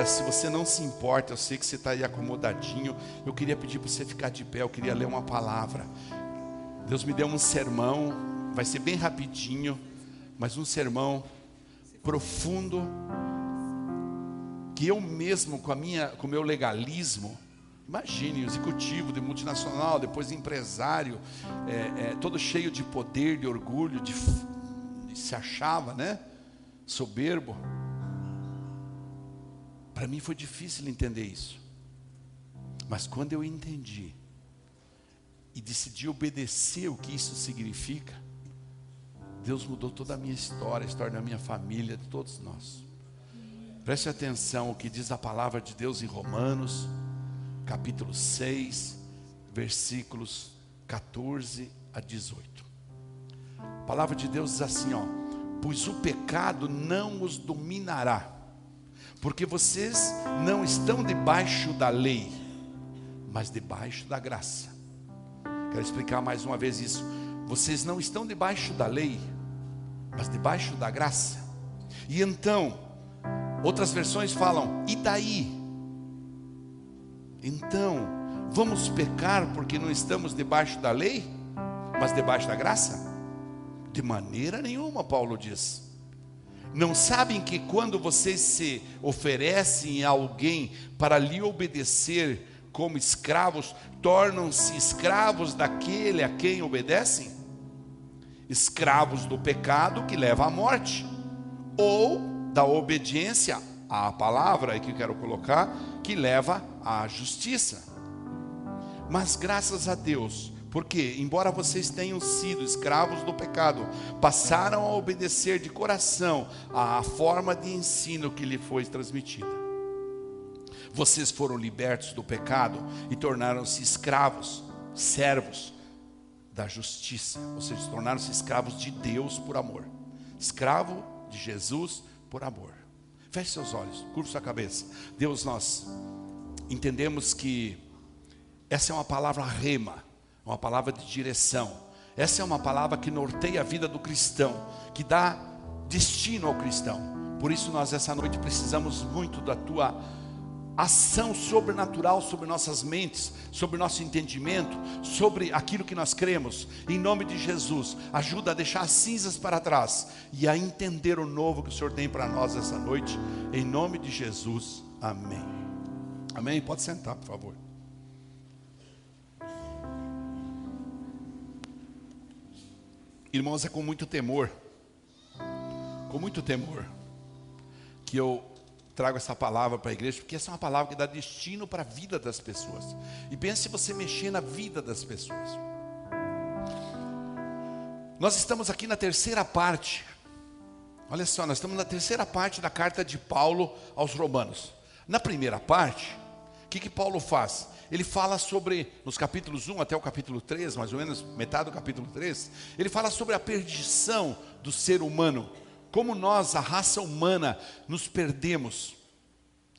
Agora, se você não se importa, eu sei que você está aí acomodadinho, eu queria pedir para você ficar de pé, eu queria ler uma palavra. Deus me deu um sermão, vai ser bem rapidinho, mas um sermão profundo, que eu mesmo, com o meu legalismo, imagine, executivo de multinacional, depois empresário, todo cheio de poder, de orgulho, de se achava, né? Soberbo. Para mim foi difícil entender isso. Mas quando eu entendi e decidi obedecer o que isso significa, Deus mudou toda a minha história, a história da minha família, de todos nós. Preste atenção o que diz a palavra de Deus em Romanos, capítulo 6, versículos 14 a 18. A palavra de Deus diz assim, ó: pois o pecado não os dominará, porque vocês não estão debaixo da lei, mas debaixo da graça. Quero explicar mais uma vez isso. Vocês não estão debaixo da lei, mas debaixo da graça. E então, outras versões falam, e daí? Então, vamos pecar porque não estamos debaixo da lei, mas debaixo da graça? De maneira nenhuma, Paulo diz. Não sabem que quando vocês se oferecem a alguém para lhe obedecer como escravos, tornam-se escravos daquele a quem obedecem? Escravos do pecado que leva à morte, ou da obediência à palavra, aí que eu quero colocar, que leva à justiça. Mas graças a Deus, porque embora vocês tenham sido escravos do pecado, passaram a obedecer de coração à forma de ensino que lhe foi transmitida. Vocês foram libertos do pecado e tornaram-se escravos, servos da justiça. Ou seja, tornaram-se escravos de Deus por amor. Escravo de Jesus por amor. Feche seus olhos, curva sua cabeça. Deus, nós entendemos que essa é uma palavra rema, uma palavra de direção. Essa é uma palavra que norteia a vida do cristão, que dá destino ao cristão. Por isso nós essa noite precisamos muito da tua ação sobrenatural sobre nossas mentes, sobre nosso entendimento, sobre aquilo que nós cremos. Em nome de Jesus, ajuda a deixar as cinzas para trás e a entender o novo que o Senhor tem para nós essa noite. Em nome de Jesus, amém. Amém? Pode sentar, por favor. Irmãos, é com muito temor que eu trago essa palavra para a igreja, porque essa é uma palavra que dá destino para a vida das pessoas. E pense se você mexer na vida das pessoas. Nós estamos aqui na terceira parte. Olha só, nós estamos na terceira parte da carta de Paulo aos Romanos. Na primeira parte, o que Paulo faz? Ele fala sobre, nos capítulos 1 até o capítulo 3, mais ou menos metade do capítulo 3, ele fala sobre a perdição do ser humano. Como nós, a raça humana, nos perdemos.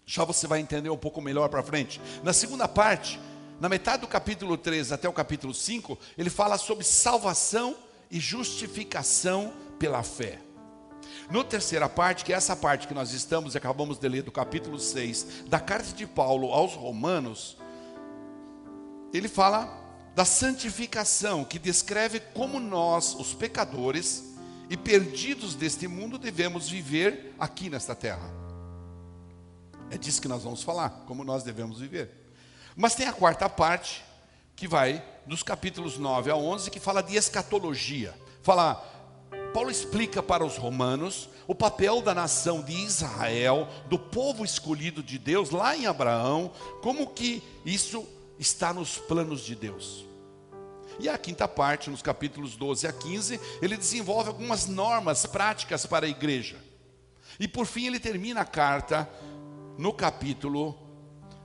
Já você vai entender um pouco melhor para frente. Na segunda parte, na metade do capítulo 3 até o capítulo 5, ele fala sobre salvação e justificação pela fé. Na terceira parte, que é essa parte que nós estamos e acabamos de ler do capítulo 6, da carta de Paulo aos Romanos, ele fala da santificação, que descreve como nós, os pecadores e perdidos deste mundo, devemos viver aqui nesta terra. É disso que nós vamos falar, como nós devemos viver. Mas tem a quarta parte, que vai dos capítulos 9 a 11, que fala de escatologia. Paulo explica para os romanos o papel da nação de Israel, do povo escolhido de Deus, lá em Abraão, como que isso está nos planos de Deus. E a quinta parte, nos capítulos 12 a 15, ele desenvolve algumas normas práticas para a igreja. E por fim ele termina a carta no capítulo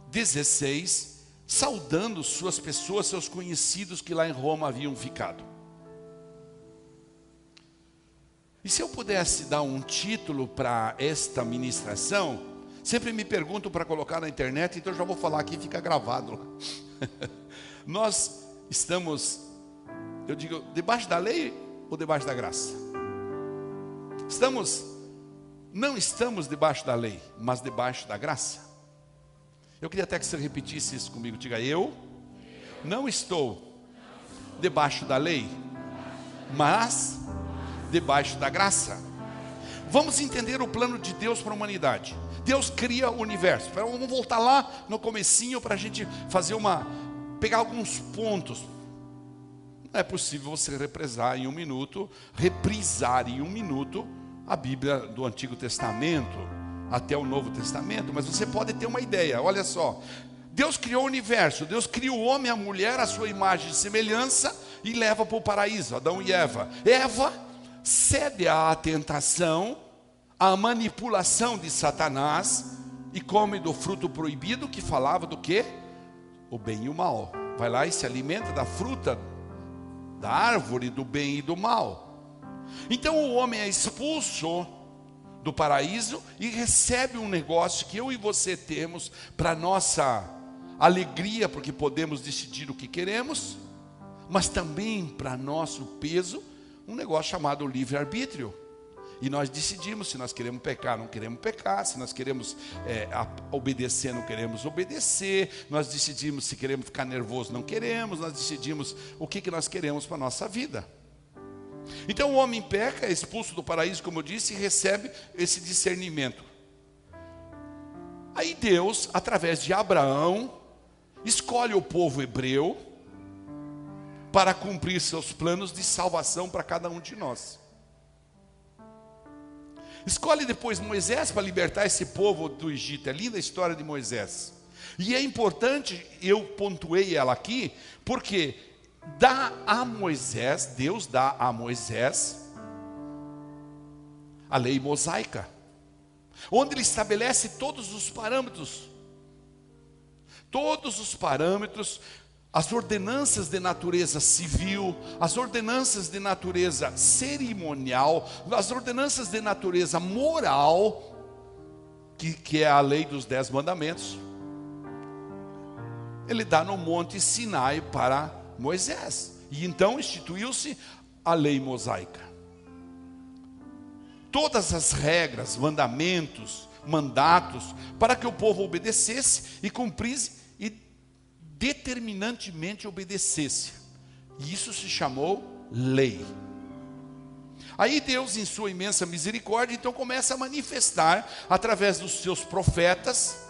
16, saudando suas pessoas, seus conhecidos que lá em Roma haviam ficado. E se eu pudesse dar um título para esta ministração, sempre me perguntam para colocar na internet, então eu já vou falar aqui, fica gravado lá. Nós estamos, eu digo, debaixo da lei ou debaixo da graça? Não estamos debaixo da lei, mas debaixo da graça. Eu queria até que você repetisse isso comigo. Diga: eu não estou debaixo da lei, mas debaixo da graça. Vamos entender o plano de Deus para a humanidade. Deus cria o universo. Vamos voltar lá no comecinho para a gente fazer pegar alguns pontos. Não é possível você reprisar em um minuto a Bíblia do Antigo Testamento até o Novo Testamento, mas você pode ter uma ideia. Olha só, Deus criou o universo, Deus criou o homem e a mulher à sua imagem e semelhança e leva para o paraíso, Adão e Eva. Eva cede à tentação, à manipulação de Satanás e come do fruto proibido, que falava do quê? O bem e o mal. Vai lá e se alimenta da fruta da árvore do bem e do mal. Então o homem é expulso do paraíso e recebe um negócio que eu e você temos para nossa alegria, porque podemos decidir o que queremos, mas também para nosso peso, um negócio chamado livre-arbítrio. E nós decidimos se nós queremos pecar, não queremos pecar, se nós queremos obedecer, não queremos obedecer, nós decidimos se queremos ficar nervoso, não queremos, nós decidimos o que nós queremos para a nossa vida. Então o homem peca, é expulso do paraíso, como eu disse, e recebe esse discernimento. Aí Deus, através de Abraão, escolhe o povo hebreu para cumprir seus planos de salvação para cada um de nós. Escolhe depois Moisés para libertar esse povo do Egito. É linda a história de Moisés. E é importante, eu pontuei ela aqui, porque Deus dá a Moisés a lei mosaica, onde ele estabelece todos os parâmetros, as ordenanças de natureza civil, as ordenanças de natureza cerimonial, as ordenanças de natureza moral, que é a lei dos 10 mandamentos. Ele dá no Monte Sinai para Moisés, e então instituiu-se a lei mosaica. Todas as regras, mandamentos, mandatos, para que o povo obedecesse e cumprisse e determinantemente obedecesse. E isso se chamou lei. Aí Deus, em sua imensa misericórdia, então começa a manifestar através dos seus profetas,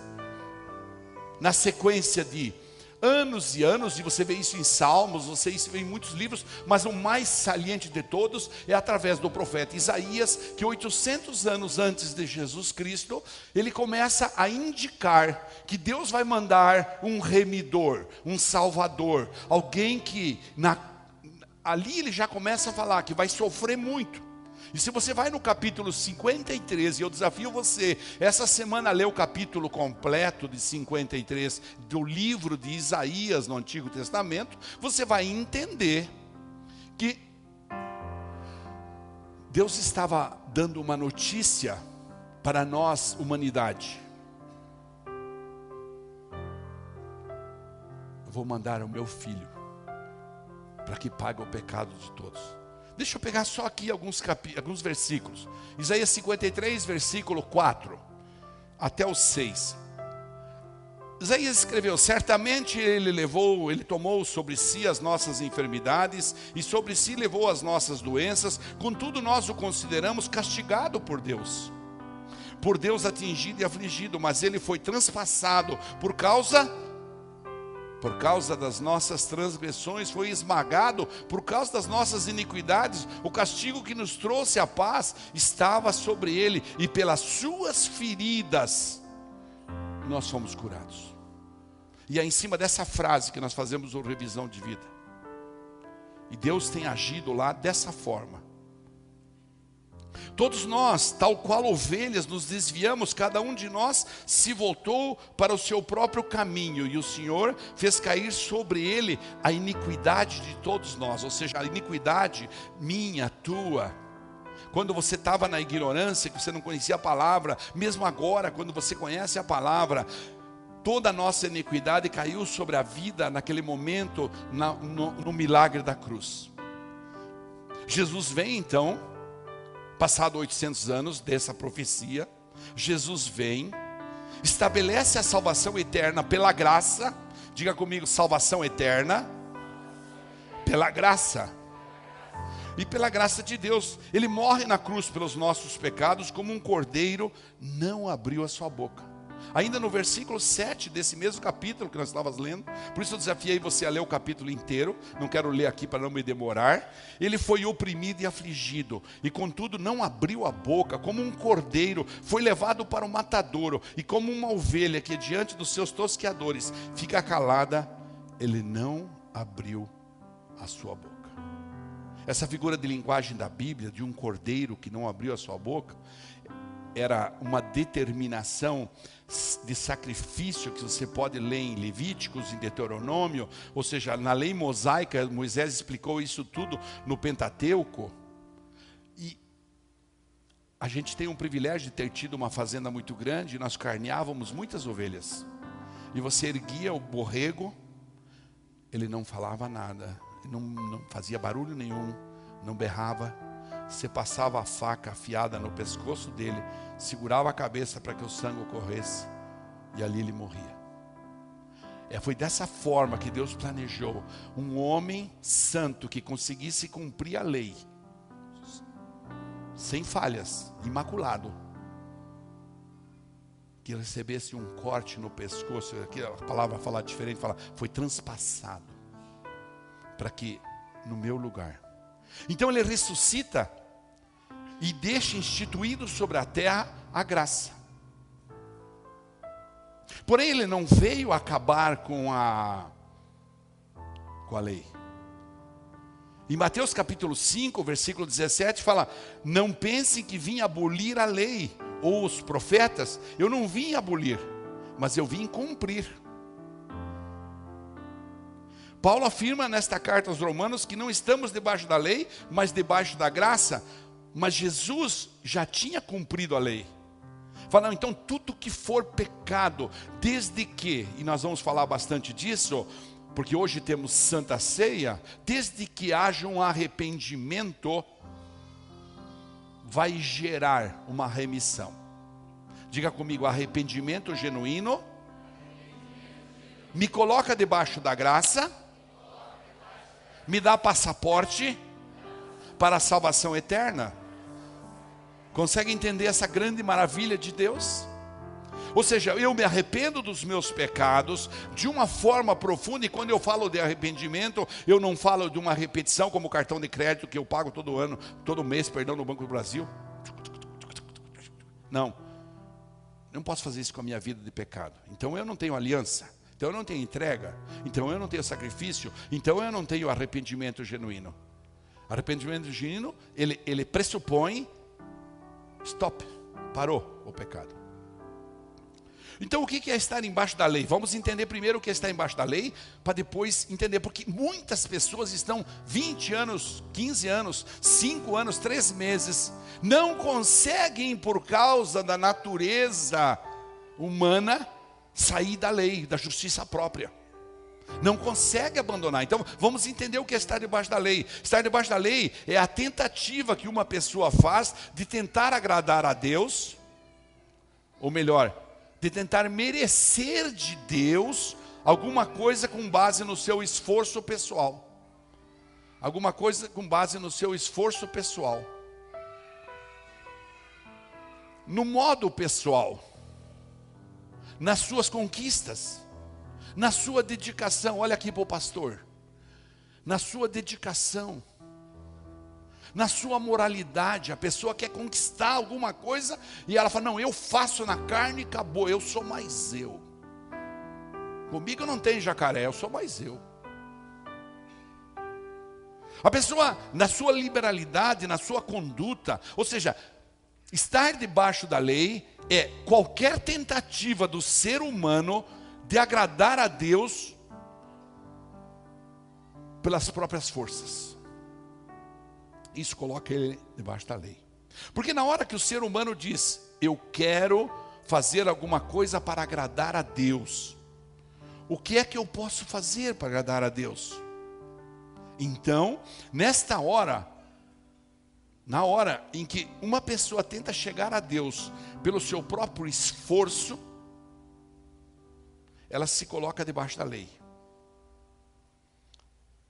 na sequência de anos e anos, e você vê isso em Salmos, você vê em muitos livros, mas o mais saliente de todos é através do profeta Isaías, que 800 anos antes de Jesus Cristo, ele começa a indicar que Deus vai mandar um remidor, um salvador, alguém que, ali ele já começa a falar que vai sofrer muito. E se você vai no capítulo 53, e eu desafio você, essa semana, a ler o capítulo completo de 53 do livro de Isaías no Antigo Testamento, você vai entender que Deus estava dando uma notícia para nós, humanidade. Eu vou mandar o meu filho para que pague o pecado de todos. Deixa eu pegar só aqui alguns versículos. Isaías 53, versículo 4 até o 6. Isaías escreveu: certamente ele tomou sobre si as nossas enfermidades e sobre si levou as nossas doenças, contudo nós o consideramos castigado por Deus atingido e afligido, mas ele foi transpassado por causa das nossas transgressões, foi esmagado por causa das nossas iniquidades. O castigo que nos trouxe a paz estava sobre ele, e pelas suas feridas nós fomos curados. E é em cima dessa frase que nós fazemos uma revisão de vida. E Deus tem agido lá dessa forma. Todos nós, tal qual ovelhas, nos desviamos, cada um de nós se voltou para o seu próprio caminho, e o Senhor fez cair sobre ele a iniquidade de todos nós, ou seja, a iniquidade minha, tua. Quando você estava na ignorância, que você não conhecia a palavra, mesmo agora, quando você conhece a palavra, toda a nossa iniquidade caiu sobre a vida naquele momento, no milagre da cruz. Jesus vem então, passado 800 anos dessa profecia, Jesus vem estabelece a salvação eterna pela graça. Diga comigo, salvação eterna pela graça. E pela graça de Deus, Ele morre na cruz pelos nossos pecados, como um cordeiro, não abriu a sua boca. Ainda no versículo 7 desse mesmo capítulo que nós estávamos lendo, por isso eu desafiei você a ler o capítulo inteiro, não quero ler aqui para não me demorar. Ele foi oprimido e afligido, e contudo não abriu a boca, como um cordeiro, foi levado para o matadouro, e como uma ovelha que diante dos seus tosqueadores fica calada, Ele não abriu a sua boca. Essa figura de linguagem da Bíblia, de um cordeiro que não abriu a sua boca, era uma determinação de sacrifício que você pode ler em Levíticos, em Deuteronômio, ou seja, na lei mosaica. Moisés explicou isso tudo no Pentateuco. E a gente tem um privilégio de ter tido uma fazenda muito grande, e nós carneávamos muitas ovelhas. E você erguia o borrego, ele não falava nada, não fazia barulho nenhum, não berrava. Você passava a faca afiada no pescoço dele, segurava a cabeça para que o sangue corresse, e ali ele morria. Foi dessa forma que Deus planejou um homem santo que conseguisse cumprir a lei, sem falhas, imaculado, que recebesse um corte no pescoço. Aqui a palavra fala diferente, fala, foi transpassado, para que no meu lugar. Então ele ressuscita e deixa instituído sobre a terra a graça. Porém ele não veio acabar com a lei. Em Mateus capítulo 5, versículo 17 fala, não pensem que vim abolir a lei ou os profetas. Eu não vim abolir, mas eu vim cumprir. Paulo afirma nesta carta aos Romanos que não estamos debaixo da lei, mas debaixo da graça. Mas Jesus já tinha cumprido a lei. Fala, não, então tudo que for pecado, desde que, e nós vamos falar bastante disso, porque hoje temos Santa Ceia, desde que haja um arrependimento, vai gerar uma remissão. Diga comigo, arrependimento genuíno me coloca debaixo da graça, me dá passaporte para a salvação eterna. Consegue entender essa grande maravilha de Deus? Ou seja, eu me arrependo dos meus pecados de uma forma profunda. E quando eu falo de arrependimento, eu não falo de uma repetição como o cartão de crédito que eu pago todo ano, todo mês, perdão, no Banco do Brasil. Não posso fazer isso com a minha vida de pecado. Então eu não tenho aliança, então eu não tenho entrega, então eu não tenho sacrifício, então eu não tenho arrependimento genuíno. Arrependimento genuíno, ele pressupõe, stop, parou o pecado. Então o que é estar embaixo da lei? Vamos entender primeiro o que é estar embaixo da lei, para depois entender, porque muitas pessoas estão 20 anos, 15 anos, 5 anos, 3 meses, não conseguem por causa da natureza humana, sair da lei, da justiça própria. Não consegue abandonar. Então vamos entender o que é estar debaixo da lei. Estar debaixo da lei é a tentativa que uma pessoa faz de tentar agradar a Deus, ou melhor, de tentar merecer de Deus alguma coisa com base no seu esforço pessoal. Alguma coisa com base no seu esforço pessoal. No modo pessoal, nas suas conquistas, na sua dedicação. Olha aqui para o pastor. Na sua dedicação, na sua moralidade. A pessoa quer conquistar alguma coisa e ela fala, não, eu faço na carne e acabou, eu sou mais eu. Comigo não tem jacaré, eu sou mais eu. A pessoa, na sua liberalidade, na sua conduta, ou seja, estar debaixo da lei é qualquer tentativa do ser humano de agradar a Deus pelas próprias forças. Isso coloca ele debaixo da lei. Porque na hora que o ser humano diz, eu quero fazer alguma coisa para agradar a Deus, o que é que eu posso fazer para agradar a Deus? Então, nesta hora, na hora em que uma pessoa tenta chegar a Deus pelo seu próprio esforço, ela se coloca debaixo da lei.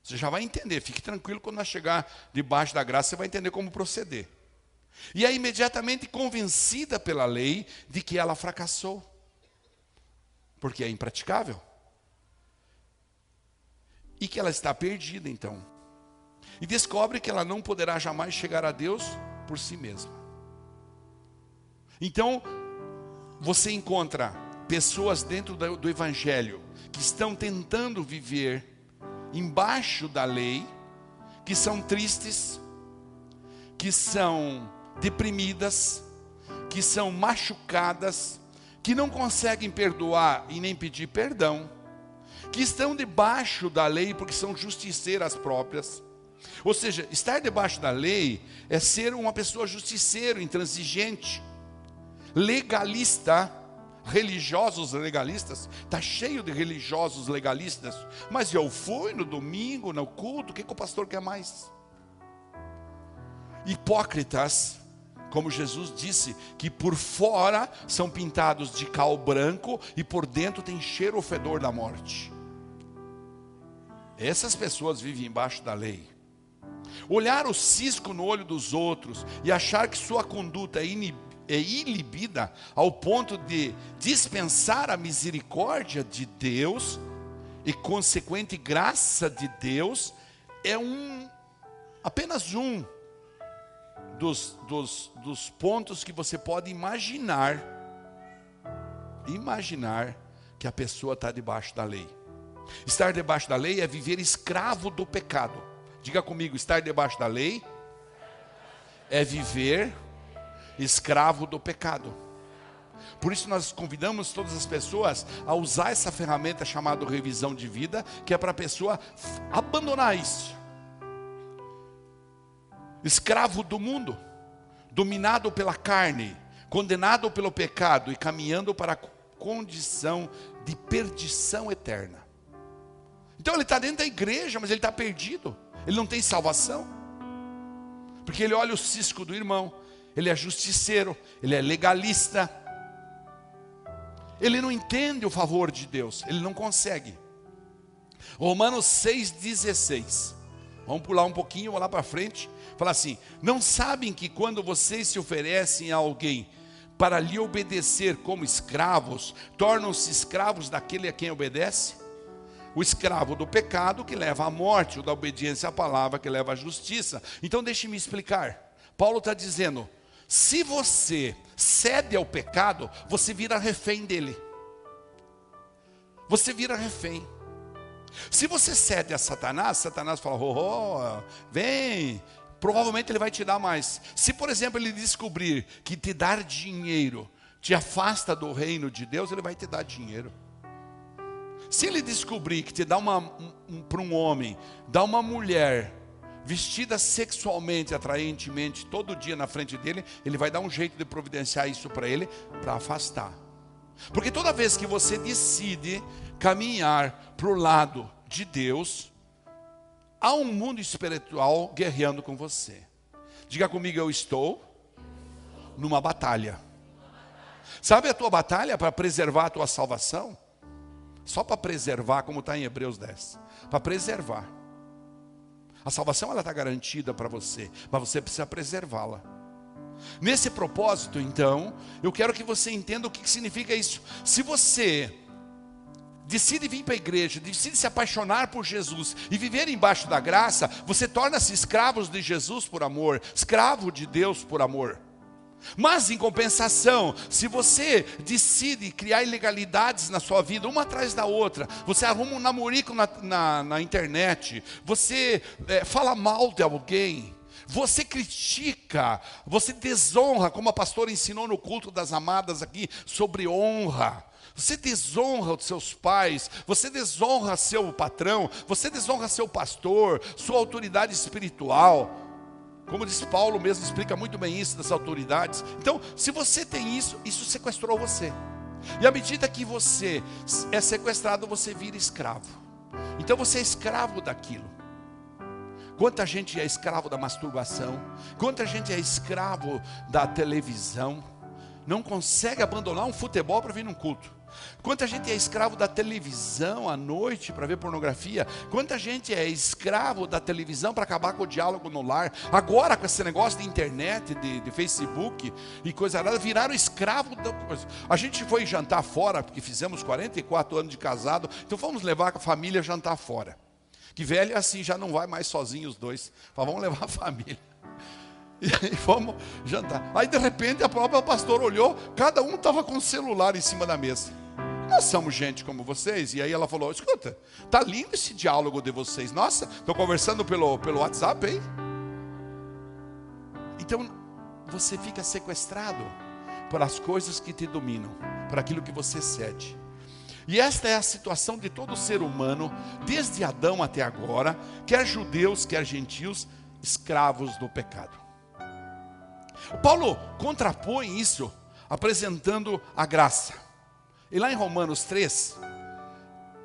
Você já vai entender, fique tranquilo, quando nós chegar debaixo da graça, você vai entender como proceder. E é imediatamente convencida pela lei de que ela fracassou, porque é impraticável. E que ela está perdida então. E descobre que ela não poderá jamais chegar a Deus por si mesma. Então, você encontra pessoas dentro do Evangelho que estão tentando viver embaixo da lei, que são tristes, que são deprimidas, que são machucadas, que não conseguem perdoar e nem pedir perdão, que estão debaixo da lei porque são justiceiras próprias. Ou seja, estar debaixo da lei é ser uma pessoa justiceiro, intransigente, legalista. Religiosos legalistas, está cheio de religiosos legalistas. Mas eu fui no domingo, no culto, o que o pastor quer mais? Hipócritas, como Jesus disse, que por fora são pintados de cal branco e por dentro tem cheiro ou fedor da morte. Essas pessoas vivem embaixo da lei. Olhar o cisco no olho dos outros e achar que sua conduta é ilibida ao ponto de dispensar a misericórdia de Deus e consequente graça de Deus, é apenas um dos pontos que você pode imaginar que a pessoa está debaixo da lei. Estar debaixo da lei é viver escravo do pecado. Diga comigo, estar debaixo da lei é viver escravo do pecado. Por isso nós convidamos todas as pessoas a usar essa ferramenta chamada revisão de vida, que é para a pessoa abandonar isso. Escravo do mundo, dominado pela carne, condenado pelo pecado e caminhando para a condição de perdição eterna. Então ele está dentro da igreja, mas ele está perdido. Ele não tem salvação, porque ele olha o cisco do irmão, ele é justiceiro, ele é legalista, ele não entende o favor de Deus, ele não consegue. Romanos 6,16, vamos pular um pouquinho, vou lá para frente, fala assim: não sabem que quando vocês se oferecem a alguém para lhe obedecer como escravos, tornam-se escravos daquele a quem obedece? O escravo do pecado que leva à morte, o da obediência à palavra que leva à justiça. Então deixe-me explicar. Paulo está dizendo, se você cede ao pecado, você vira refém dele. Você vira refém. Se você cede a Satanás, Satanás fala, vem, provavelmente ele vai te dar mais. Se por exemplo ele descobrir que te dar dinheiro te afasta do reino de Deus, ele vai te dar dinheiro. Se ele descobrir que te dá para um homem, dá uma mulher vestida sexualmente, atraentemente, todo dia na frente dele, ele vai dar um jeito de providenciar isso para ele, para afastar. Porque toda vez que você decide caminhar para o lado de Deus, há um mundo espiritual guerreando com você. Diga comigo, eu estou numa batalha. Sabe a tua batalha para preservar a tua salvação? Só para preservar, como está em Hebreus 10. Para preservar. A salvação ela está garantida para você, mas você precisa preservá-la. Nesse propósito, então, eu quero que você entenda o que significa isso. Se você decide vir para a igreja, decide se apaixonar por Jesus e viver embaixo da graça, você torna-se escravo de Jesus por amor, escravo de Deus por amor. Mas em compensação, se você decide criar ilegalidades na sua vida, uma atrás da outra, você arruma um namorico na internet, você fala mal de alguém, você critica, você desonra, como a pastora ensinou no culto das amadas aqui, sobre honra. Você desonra os seus pais, você desonra seu patrão, você desonra seu pastor, sua autoridade espiritual. Como diz Paulo mesmo, explica muito bem isso das autoridades. Então, se você tem isso, isso sequestrou você. E à medida que você é sequestrado, você vira escravo. Então você é escravo daquilo. Quanta gente é escravo da masturbação, quanta gente é escravo da televisão, não consegue abandonar um futebol para vir num culto. Quanta gente é escravo da televisão à noite para ver pornografia. Quanta gente é escravo da televisão para acabar com o diálogo no lar. Agora com esse negócio de internet, de Facebook e coisa errada, viraram escravo da coisa. A gente foi jantar fora, porque fizemos 44 anos de casado. Então fomos levar a família a jantar fora. Que velho assim, já não vai mais sozinho os dois. Fala, vamos levar a família. E aí fomos jantar. Aí de repente a própria pastora olhou, cada um estava com o celular em cima da mesa. Nós somos gente como vocês. E aí ela falou, escuta, tá lindo esse diálogo de vocês. Nossa, estou conversando pelo WhatsApp, hein? Então você fica sequestrado pelas coisas que te dominam, por aquilo que você cede. E esta é a situação de todo ser humano, desde Adão até agora, quer judeus, quer gentios, escravos do pecado. O Paulo contrapõe isso, apresentando a graça. E lá em Romanos 3,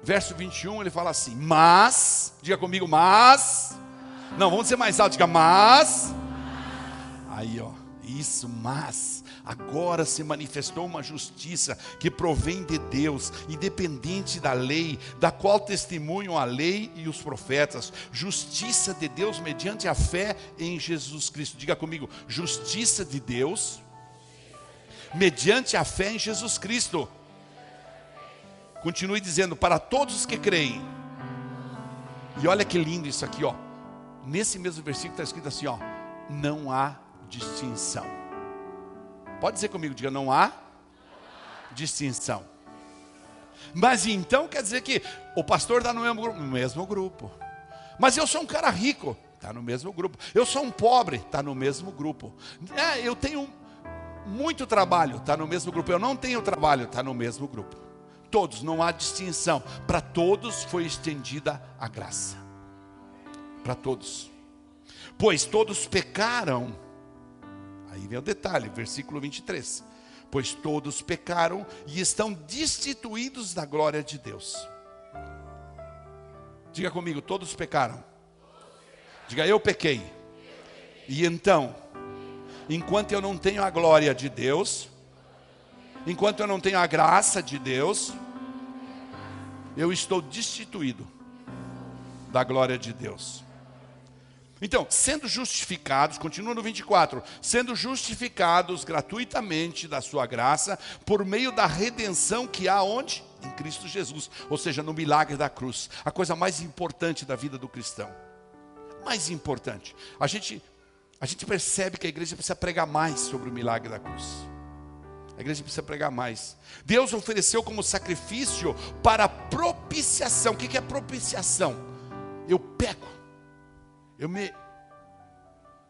verso 21, ele fala assim, mas, diga comigo, mas, não, vamos dizer mais alto, diga, mas, aí ó, isso, mas, agora se manifestou uma justiça que provém de Deus, independente da lei, da qual testemunham a lei e os profetas, justiça de Deus mediante a fé em Jesus Cristo. Diga comigo, justiça de Deus mediante a fé em Jesus Cristo. Continue dizendo, para todos os que creem. E olha que lindo isso aqui, ó. Nesse mesmo versículo está escrito assim, ó, não há distinção. Pode dizer comigo, diga, não há distinção. Mas então quer dizer que o pastor está no mesmo grupo. Mas eu sou um cara rico, está no mesmo grupo. Eu sou um pobre, está no mesmo grupo. Eu tenho muito trabalho, está no mesmo grupo. Eu não tenho trabalho, está no mesmo grupo. Todos, não há distinção. Para todos foi estendida a graça. Para todos. Pois todos pecaram. Aí vem o detalhe, versículo 23. Pois todos pecaram e estão destituídos da glória de Deus. Diga comigo, todos pecaram. Diga, eu pequei. E então, enquanto eu não tenho a glória de Deus, enquanto eu não tenho a graça de Deus, eu estou destituído da glória de Deus. Então, sendo justificados, continua no 24, sendo justificados gratuitamente da sua graça, por meio da redenção que há onde? Em Cristo Jesus, ou seja, no milagre da cruz. A coisa mais importante da vida do cristão. Mais importante. A gente percebe que a igreja precisa pregar mais sobre o milagre da cruz. A igreja precisa pregar mais. Deus ofereceu como sacrifício para propiciação. O que é propiciação? Eu peco.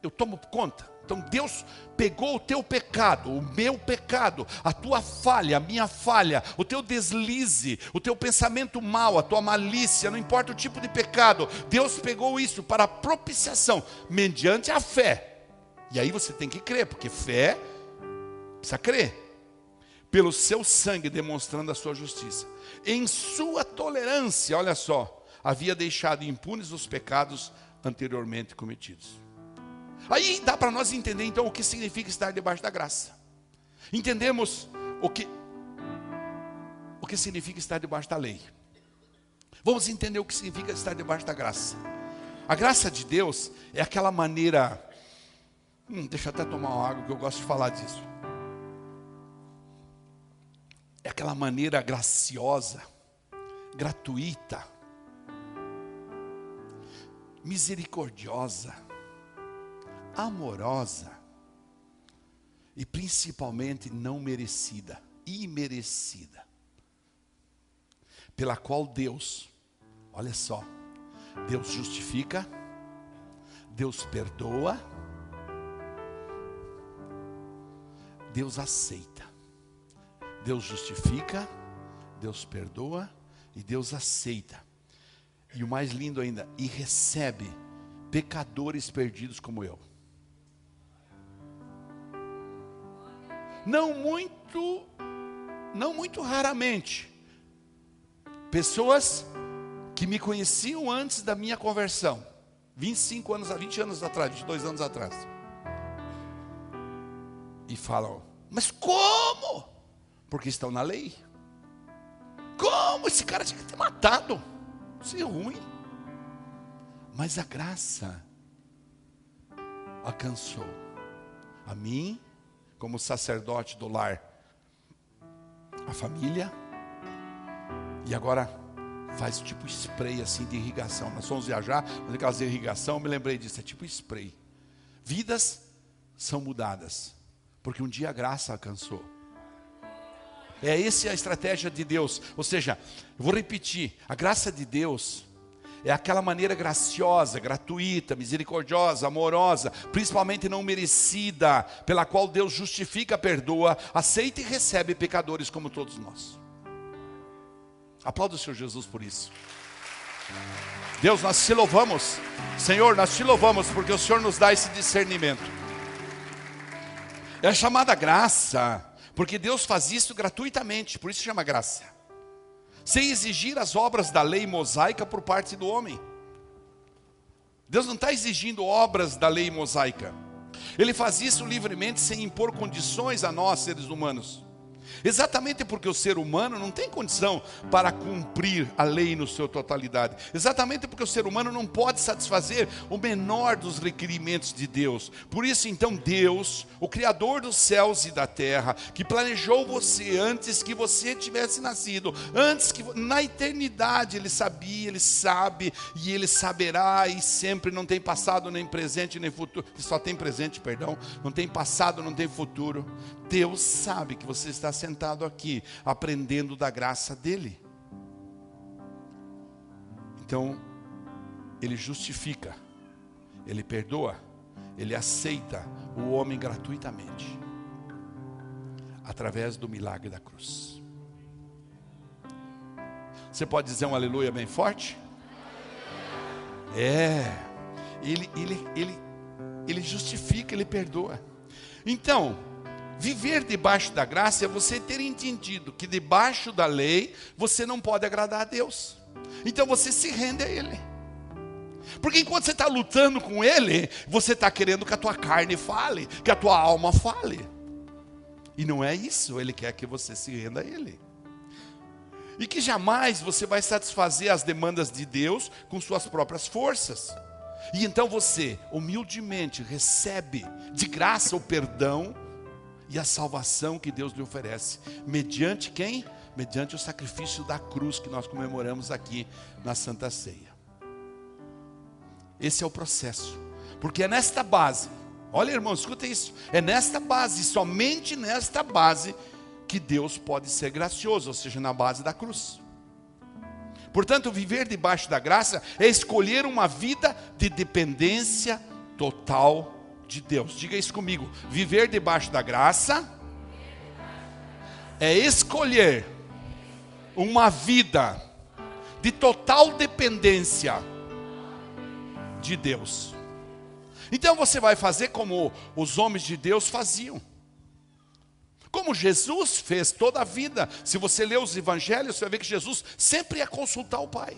Eu tomo conta. Então Deus pegou o teu pecado, o meu pecado, a tua falha, a minha falha, o teu deslize, o teu pensamento mau, a tua malícia, não importa o tipo de pecado. Deus pegou isso para propiciação, mediante a fé. E aí você tem que crer, porque fé precisa crer. Pelo seu sangue demonstrando a sua justiça. Em sua tolerância, olha só, havia deixado impunes os pecados anteriormente cometidos. Aí dá para nós entender então o que significa estar debaixo da graça. Entendemos o que significa estar debaixo da lei. Vamos entender o que significa estar debaixo da graça. A graça de Deus é aquela maneira... deixa eu até tomar uma água que eu gosto de falar disso. É aquela maneira graciosa, gratuita, misericordiosa, amorosa e principalmente não merecida, imerecida, pela qual Deus, olha só, Deus justifica, Deus perdoa, Deus aceita. Deus justifica, Deus perdoa e Deus aceita. E o mais lindo ainda, e recebe pecadores perdidos como eu. Não muito raramente, pessoas que me conheciam antes da minha conversão, 20 anos atrás, 22 anos atrás, e falam, mas como? Porque estão na lei. Não, esse cara tinha que ter matado. Isso é ruim. Mas a graça alcançou a mim, como sacerdote do lar, a família, e agora faz tipo spray assim de irrigação. Nós fomos viajar, fazer aquelas irrigação, eu me lembrei disso, é tipo spray. Vidas são mudadas, porque um dia a graça alcançou. Essa é a estratégia de Deus. Ou seja, eu vou repetir, a graça de Deus é aquela maneira graciosa, gratuita, misericordiosa, amorosa, principalmente não merecida, pela qual Deus justifica, perdoa, aceita e recebe pecadores como todos nós. Aplauda o Senhor Jesus por isso. Deus, nós te louvamos. Senhor, nós te louvamos porque o Senhor nos dá esse discernimento. É chamada graça, porque Deus faz isso gratuitamente, por isso chama graça. Sem exigir as obras da lei mosaica por parte do homem. Deus não está exigindo obras da lei mosaica. Ele faz isso livremente, sem impor condições a nós, seres humanos. Exatamente porque o ser humano não tem condição para cumprir a lei na sua totalidade. Exatamente porque o ser humano não pode satisfazer o menor dos requerimentos de Deus. Por isso então Deus, o Criador dos céus e da terra, que planejou você antes que você tivesse nascido, antes que na eternidade Ele sabia, Ele sabe e Ele saberá, e sempre não tem passado nem presente nem futuro. Só tem presente, perdão, não tem passado, não tem futuro. Deus sabe que você está sentado aqui, aprendendo da graça dEle. Então, Ele justifica, Ele perdoa, Ele aceita o homem gratuitamente, através do milagre da cruz. Você pode dizer um aleluia bem forte? Ele justifica, Ele perdoa. Então, viver debaixo da graça é você ter entendido que debaixo da lei você não pode agradar a Deus. Então você se rende a Ele. Porque enquanto você está lutando com Ele, você está querendo que a tua carne fale, que a tua alma fale. E não é isso, Ele quer que você se renda a Ele. E que jamais você vai satisfazer as demandas de Deus com suas próprias forças. E então você, humildemente, recebe de graça o perdão e a salvação que Deus lhe oferece. Mediante quem? Mediante o sacrifício da cruz que nós comemoramos aqui na Santa Ceia. Esse é o processo. Porque é nesta base, olha irmão, escuta isso. É nesta base, somente nesta base, que Deus pode ser gracioso, ou seja, na base da cruz. Portanto, viver debaixo da graça é escolher uma vida de dependência total de Deus. Diga isso comigo. Viver debaixo da graça é escolher uma vida de total dependência de Deus. Então você vai fazer como os homens de Deus faziam. Como Jesus fez toda a vida. Se você ler os evangelhos, você vai ver que Jesus sempre ia consultar o Pai.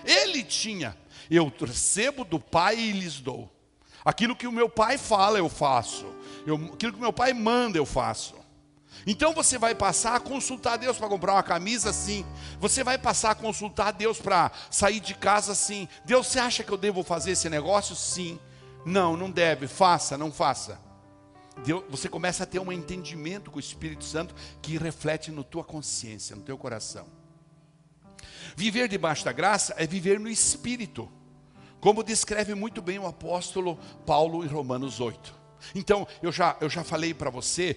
Ele tinha: eu recebo do Pai e lhes dou. Aquilo que o meu pai fala, eu faço. Aquilo que o meu pai manda, eu faço. Então você vai passar a consultar Deus para comprar uma camisa, sim. Você vai passar a consultar Deus para sair de casa, sim. Deus, você acha que eu devo fazer esse negócio? Sim. Não, não deve. Faça, não faça. Deus, você começa a ter um entendimento com o Espírito Santo que reflete na tua consciência, no teu coração. Viver debaixo da graça é viver no Espírito, como descreve muito bem o apóstolo Paulo em Romanos 8. Então, eu já falei para você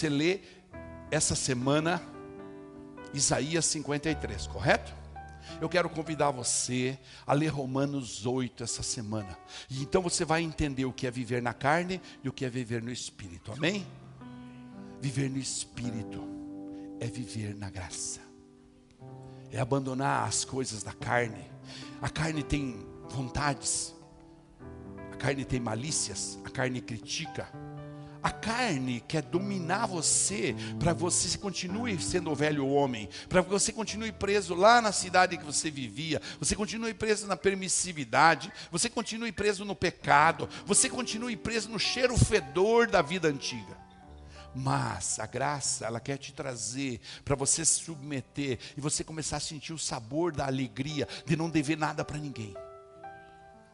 ler essa semana Isaías 53, correto? Eu quero convidar você a ler Romanos 8 essa semana. E então você vai entender o que é viver na carne e o que é viver no Espírito, amém? Viver no Espírito é viver na graça. É abandonar as coisas da carne. A carne tem vontades, a carne tem malícias, a carne critica, a carne quer dominar você, para você continue sendo o velho homem, para que você continue preso lá na cidade que você vivia, você continue preso na permissividade, você continue preso no pecado, você continue preso no cheiro fedor da vida antiga. Mas a graça, ela quer te trazer para você se submeter e você começar a sentir o sabor da alegria de não dever nada para ninguém,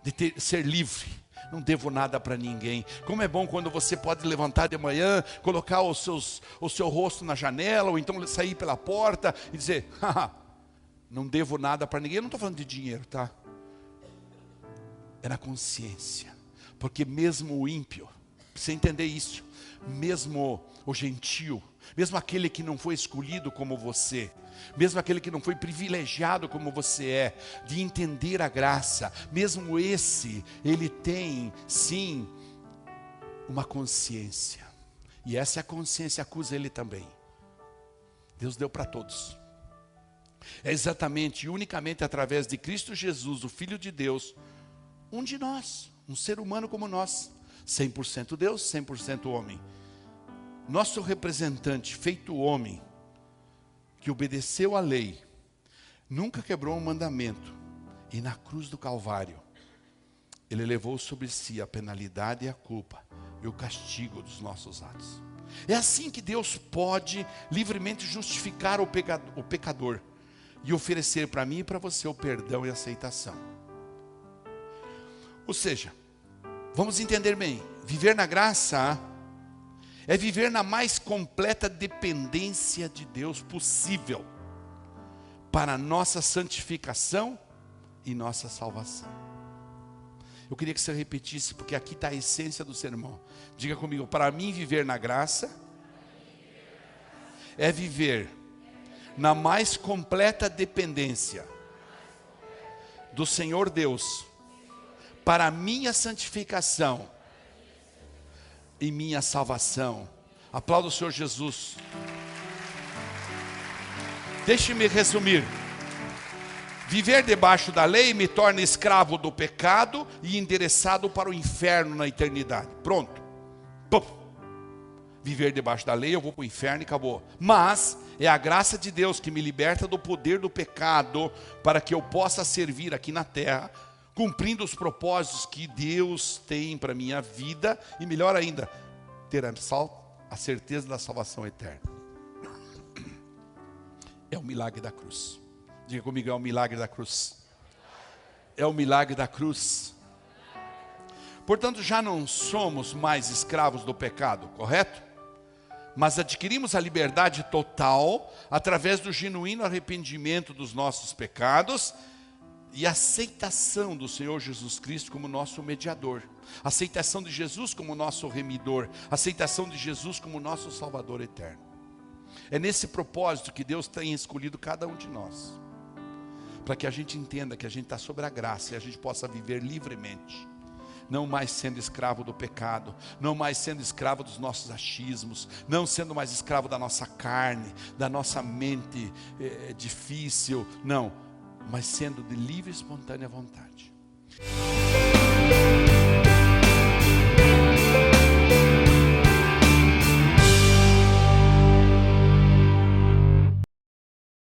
de ser livre. Não devo nada para ninguém. Como é bom quando você pode levantar de manhã, colocar o seu rosto na janela, ou então sair pela porta e dizer: haha, não devo nada para ninguém. Eu não estou falando de dinheiro, tá? É na consciência. Porque mesmo o ímpio, precisa entender isso, mesmo o gentio, mesmo aquele que não foi escolhido como você, mesmo aquele que não foi privilegiado como você é, de entender a graça, mesmo esse, ele tem sim uma consciência, e essa consciência acusa ele também. Deus deu para todos. É exatamente e unicamente através de Cristo Jesus, o Filho de Deus, um de nós, um ser humano como nós, 100% Deus, 100% homem, nosso representante, feito homem, que obedeceu à lei, nunca quebrou um mandamento, e na cruz do Calvário, ele levou sobre si a penalidade e a culpa, e o castigo dos nossos atos. É assim que Deus pode livremente justificar o pecador, e oferecer para mim e para você o perdão e a aceitação. Ou seja, vamos entender bem, viver na graça é viver na mais completa dependência de Deus possível para a nossa santificação e nossa salvação. Eu queria que você repetisse, porque aqui está a essência do sermão. Diga comigo: para mim viver na graça é viver na mais completa dependência do Senhor Deus para a minha santificação e minha salvação. Aplauda o Senhor Jesus. Deixe-me resumir. Viver debaixo da lei me torna escravo do pecado e endereçado para o inferno na eternidade. Pronto. Pum. Viver debaixo da lei, eu vou para o inferno e acabou. Mas é a graça de Deus que me liberta do poder do pecado para que eu possa servir aqui na terra, cumprindo os propósitos que Deus tem para a minha vida, e melhor ainda, ter a certeza da salvação eterna. É o milagre da cruz. Diga comigo: é o milagre da cruz. É o milagre da cruz. Portanto, já não somos mais escravos do pecado, correto? Mas adquirimos a liberdade total através do genuíno arrependimento dos nossos pecados e aceitação do Senhor Jesus Cristo como nosso mediador, aceitação de Jesus como nosso remidor, aceitação de Jesus como nosso Salvador eterno. É nesse propósito que Deus tem escolhido cada um de nós, para que a gente entenda que a gente está sob a graça e a gente possa viver livremente, não mais sendo escravo do pecado, não mais sendo escravo dos nossos achismos, não sendo mais escravo da nossa carne, da nossa mente difícil, não, mas sendo de livre e espontânea vontade.